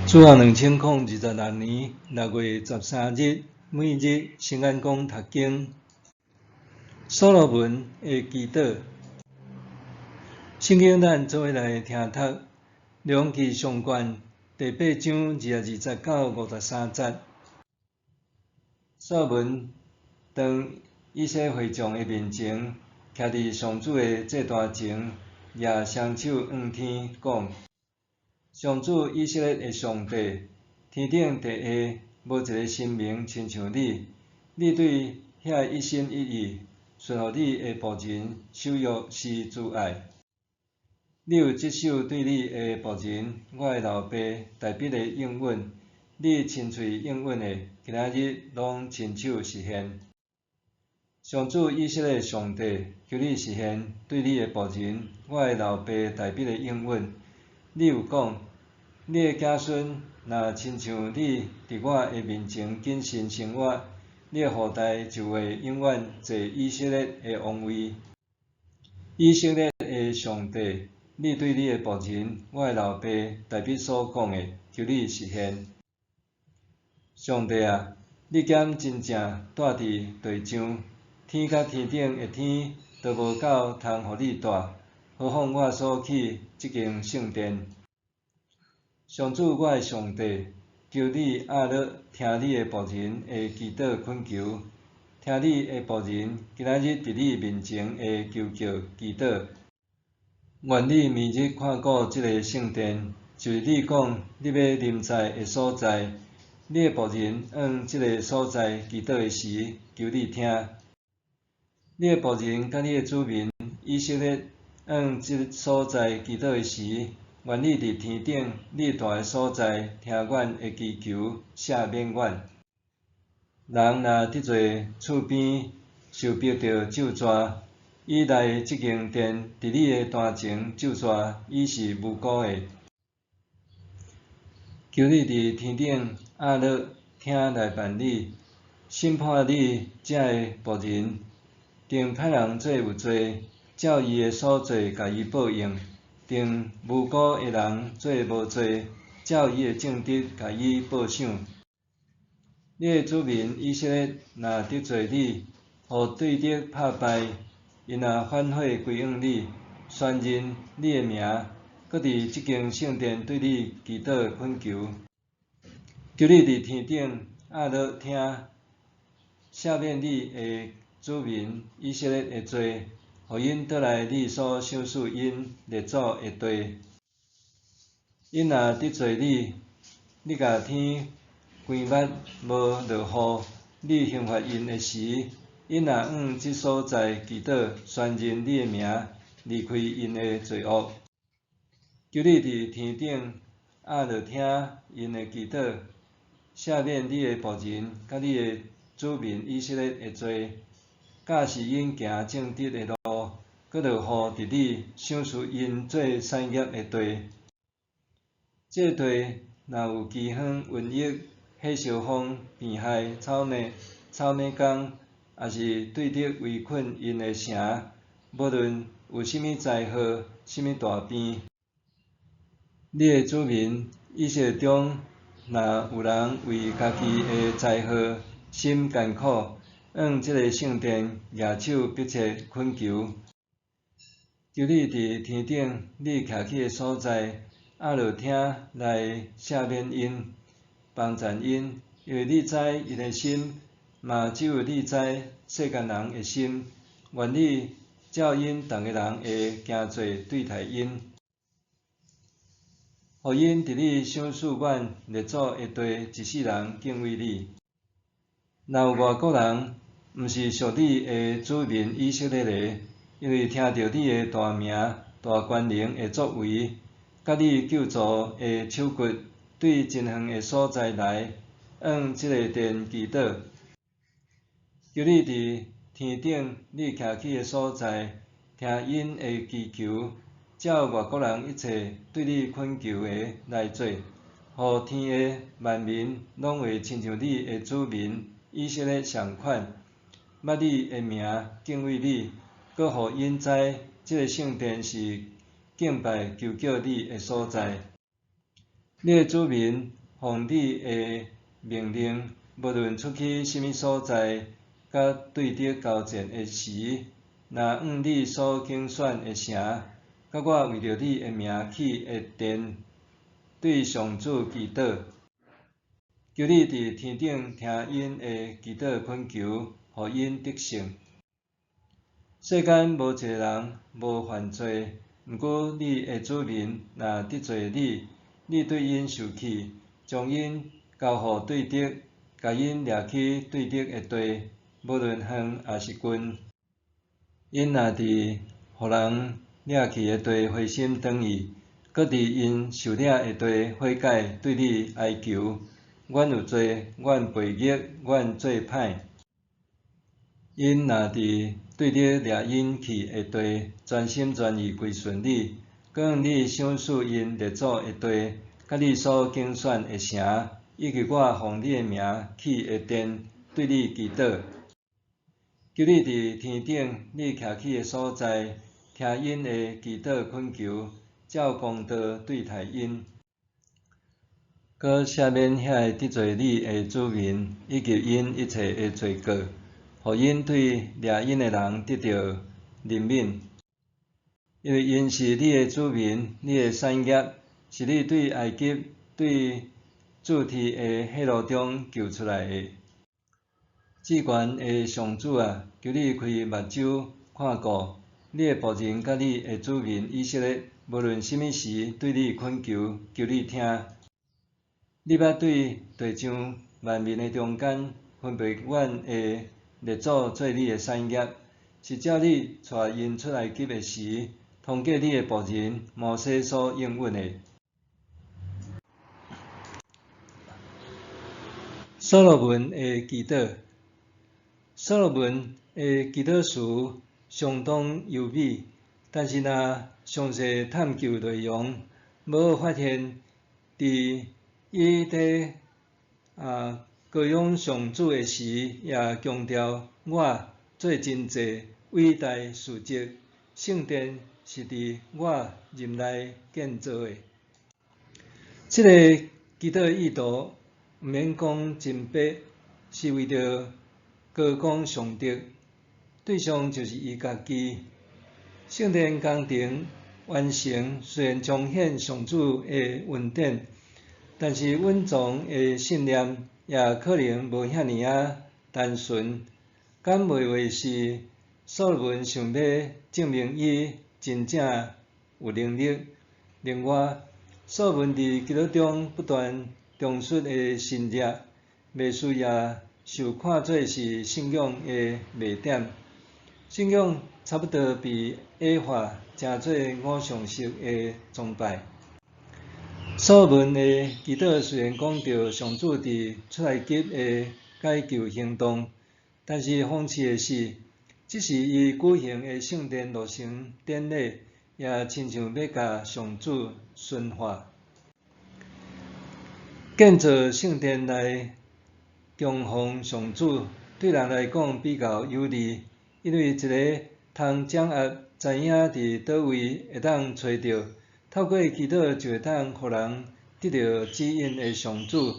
主后2026年6月13日，每日圣安宫读经。所罗门的祈祷。圣经咱做伙来听读，两记上卷第8章29到53节。所罗门当以色列会众的面前，徛伫上主的祭坛前，举双手向天讲：上主以色列的上帝，天顶地下无一个神明亲像你。你对遐一心一意顺服你的仆人守约是慈爱。你有接受对你的仆人我的老爸大卫的应允，你亲嘴应允的，今仔日拢亲手实现。上主以色列上帝，求你实现对你的仆人我的老爸大卫的应允。你有讲，你的子孙若亲像你伫我的面前谨慎生活，你的后代就会永远坐以色列的王位。以色列的上帝，你对你的仆人我的老爸大卫所讲的，求你实现。上帝啊，你减真正住伫地上，天甲天顶的天都无够通互你住，何况我所起即间圣殿。上主我的上帝，求你压乐听你的仆人的祈祷恳求，听你的仆人今仔日伫你面前的求救祈祷。愿你明日看顾即个圣殿，就是你讲你要临在的所在。你的仆人向即个所在祈祷的时，求你听。你的仆人甲你的子民以色列向即所在祈祷的时，愿你伫天顶你大的所在听阮的祈求，赦免阮。人若得罪厝边，受逼着咒詛，以来即间殿伫你的坛前咒詛，伊是无辜的。求你伫天顶压乐听来办理，审判你遮的仆人，定歹人做有罪，照伊的所做甲伊报应。定无辜的人做无罪，照伊的正直甲伊报赏。你的子民以色列若得罪你，互对敌拍败，因若反悔归向你，宣认你的名，搁伫即间圣殿对你祈祷恳求，求你伫天顶压乐听，赦免你的子民以色列的罪。互因倒来你所赏赐因列祖的地。因若得罪你，你甲天关捌无落雨，你刑罚因的时，因若向即所在祈祷，宣认你的名，离开因的罪恶。求你伫天顶压乐听因的祈祷，赦免你的仆人甲你的子民以色列的罪，教示因行正直的路。搁落雨伫你赏赐因做产业的地。这地若有饥荒、瘟疫、火烧风、变害、草莓工，也是对敌围困因的城，无论有甚物灾祸、甚物大变，你的子民以色列中，若有人为家己的灾祸心艰苦，向即个圣殿举手迫切恳求。求你伫天顶，你徛起的所在，压乐听来赦免因，帮赞因，因为你知因的心，嘛只有你知世间人的心。愿你照因逐个人的行罪对待因，互因伫你赏赐阮列祖的地一世人敬畏你。若有外国人，毋是属你的子民以色列的，因为听到你的大名、大权能的作为，甲你救助的手骨，对真远的所在来，向即个殿祈祷。求你伫天顶，你徛起的所在，听因的祈求，照外国人一切对你恳求的来做，互天下万民拢会亲像你的子民以色列同款，捌你的名，敬畏你，搁互因知即个圣殿是敬拜求救你的所在。你的子民奉你的命令，无论出去甚物所在，甲对敌交战的时，若往你所竞选的城，甲我为着你的名起的殿，对上主祈祷，求你伫天顶听因的祈祷恳求，互因得胜。世间无一个人无犯罪，毋过你的子民若得罪你，你对因受气，将因交互对敌，甲因掠去对敌的地，无论远也是近。因若伫互人掠去的地灰心转意，搁伫因受掠的地悔改对你哀求，阮有罪，阮悖逆，阮做歹。因若伫对敌掠因去的地，全心全意归顺你，搁用你赏赐因列祖的地，甲你所竞选的城，以及我奉你的名起的殿，对你祈祷，求你伫天顶你徛起的所在，听因的祈祷恳求，照公道对待因，搁赦免遐得罪你的子民，以及因一切的罪过。互因对掠因的人得到怜悯，因为因是你的子民，你的产业，是你对埃及、对注敕的血路中救出来的。至悬的上主啊，求你开目睭看顾你的仆人甲你的子民以色列，无论甚物时对你恳求，求你听。你捌对地上万民的中间分别阮的列祖做你的产业，是照你带因出埃及的时，通过你的仆人摩西所应允的。所罗门的祈祷，所罗门的祈祷词相当优美，但是若详细探究内容，无发现伫伊伫高仰上主的时，也强调我做真济伟大事迹，圣殿是伫我任内建造的。这个祈祷意图毋免讲真白，是为着高讲上帝，对象就是伊家己。圣殿工程完成，虽然彰显上主的恩典，但是稳重的信念也可能无遐尼单纯。敢袂话是所罗门想要证明伊真正有能力？另外，所罗门伫基督中不断重述的信热，未需也受看作是信仰的卖点。信仰差不多被矮化，成做偶像式的崇拜。所罗门的祈祷虽然讲到上主伫出埃及的解救行动，但是讽刺的是，即时伊举行的圣殿落成典礼，也亲像要甲上主驯化。建造圣殿来供奉上主，对人来讲比较有利，因为一个通掌握知影伫倒位会当找到，透过祈祷就会当互人得到指引的上主，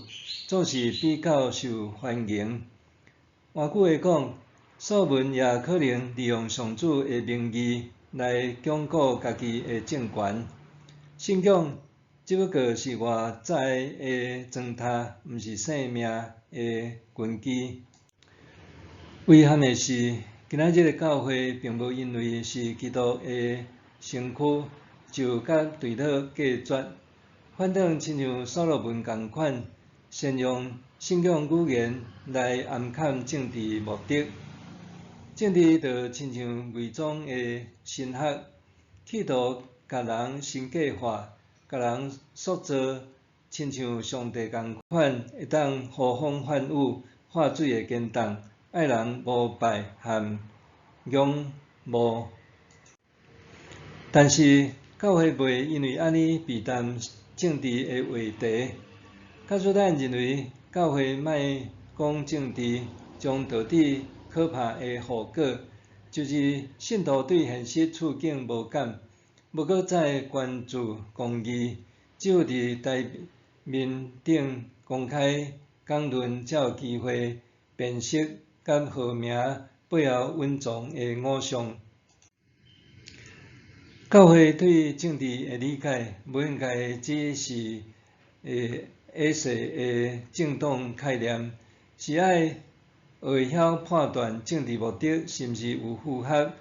总是比较受欢迎。换句话讲，所罗门也可能利用上主的名义来巩固家己的政权。信仰只不过是外在的砖塔，毋是生命的根基。遗憾的是，今仔日的教会并无因为是基督的身躯，就甲对倒隔绝，反倒亲像所罗门共款，善用信仰语言来暗藏政治目的。政治就亲像伪装的神学，企图甲人神格化，甲人塑造亲像上帝共款，会当呼风唤雨、化水的坚冻，爱人膜拜和仰慕。但是教会袂因为安尼避谈政治的话题。假使咱认为教会莫讲政治，将导致可怕的后果，就是信徒对现实处境无感，无搁再关注公义，只有伫面顶公开讲论，才有机会辨识甲号名背后蕴藏的偶像。教会对政治的理解，无应该只是下世的政党概念，是爱会晓判断政治目的是毋是有符合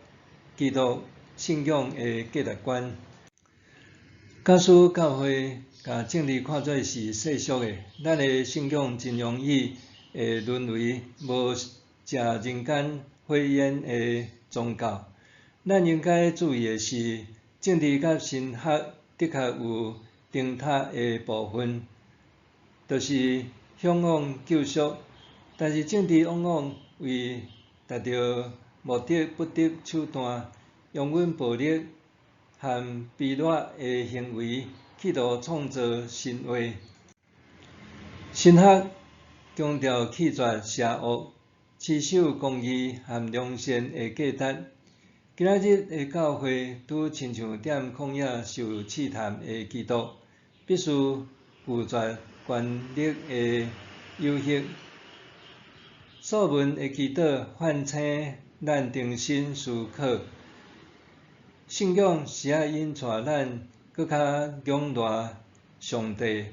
基督信仰的价值观。假使教会把政治看作是世俗的，咱的信仰真容易会沦为无食人间火焰的宗教。咱应该注意的是，政治甲神学的确有顶塔的部分，就是向往救赎，但是政治往往为达到目的不择手段，用阮暴力和卑劣的行为，企图创造神话。神学强调弃绝邪恶，持守公义和良善的价值。今仔日的教会拄亲像踮旷野受试探的基督，必须拒绝权力的诱惑。数文的祈祷唤醒咱重新思考，信仰是爱引带咱搁较仰赖上帝，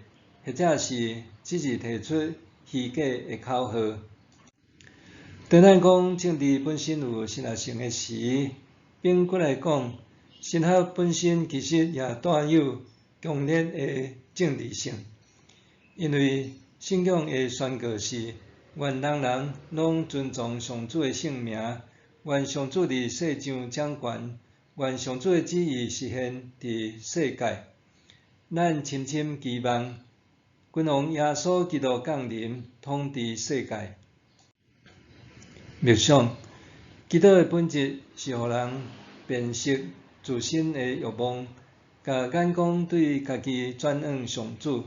或者是只是提出虚假的口号。当咱讲政治本身有神学性的时，反过来讲，神学本身其实也带有强烈的政治性，因为信仰的宣告是：愿人拢尊重上主的圣名，愿上主伫世上掌权，愿上主的旨意实现伫世界。咱深深期望君王耶稣基督降临，统治世界。默想，基督的本质是互人辨识自身的欲望，甲眼光对家己转向上主。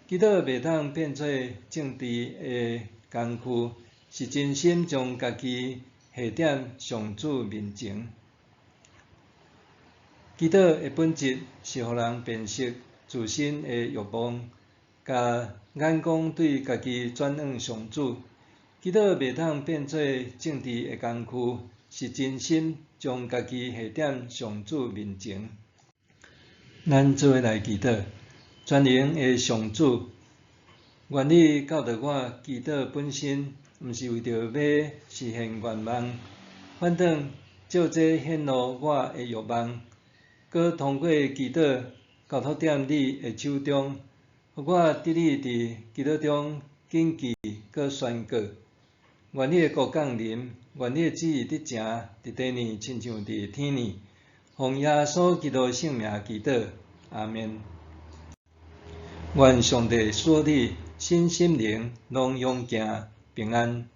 基督袂当变做政治的工具，是真心将家己下踮上主面前。基督的本质是互人辨识自身的欲望，甲眼光对家己转向上主。基督袂当变做政治的工具，是真心将家己下踮上主面前。咱做伙来祈祷，全能的上主，愿你教导我，祈祷本身毋是为着要实现愿望，反正照这显露我的欲望，搁通过祈祷交托踮你的手中，互我得以伫基督中谨记搁宣告。愿你的国降临，愿你的旨意得成，伫地呢亲像伫天呢。奉耶稣基督圣名祈祷，阿们。愿上帝使你身心灵拢勇健平安。